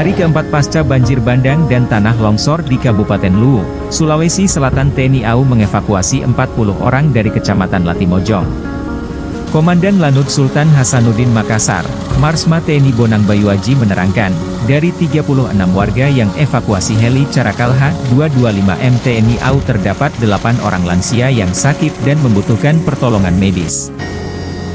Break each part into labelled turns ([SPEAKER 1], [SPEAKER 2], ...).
[SPEAKER 1] Hari keempat pasca banjir bandang dan tanah longsor di Kabupaten Luwu, Sulawesi Selatan, TNI AU mengevakuasi 40 orang dari Kecamatan Latimojong. Komandan Lanut Sultan Hasanuddin Makassar, Marsma TNI Bonang Bayuaji menerangkan, dari 36 warga yang evakuasi heli Caracal H225M TNI AU terdapat 8 orang lansia yang sakit dan membutuhkan pertolongan medis.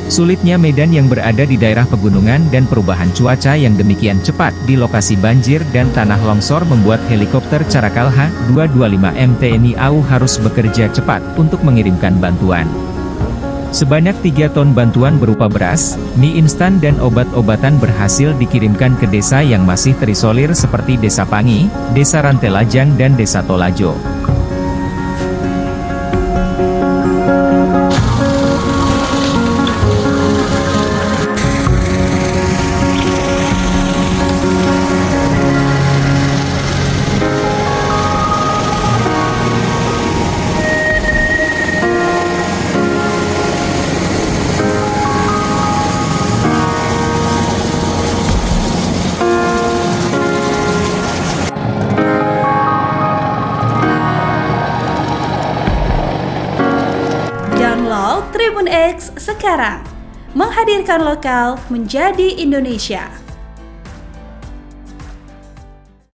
[SPEAKER 1] Sulitnya medan yang berada di daerah pegunungan dan perubahan cuaca yang demikian cepat di lokasi banjir dan tanah longsor membuat helikopter Caracal H225M TNI AU harus bekerja cepat untuk mengirimkan bantuan. Sebanyak 3 ton bantuan berupa beras, mie instan dan obat-obatan berhasil dikirimkan ke desa yang masih terisolir seperti Desa Pangi, Desa Rantelajang dan Desa Tolajo.
[SPEAKER 2] Download Tribun X sekarang, menghadirkan lokal menjadi Indonesia.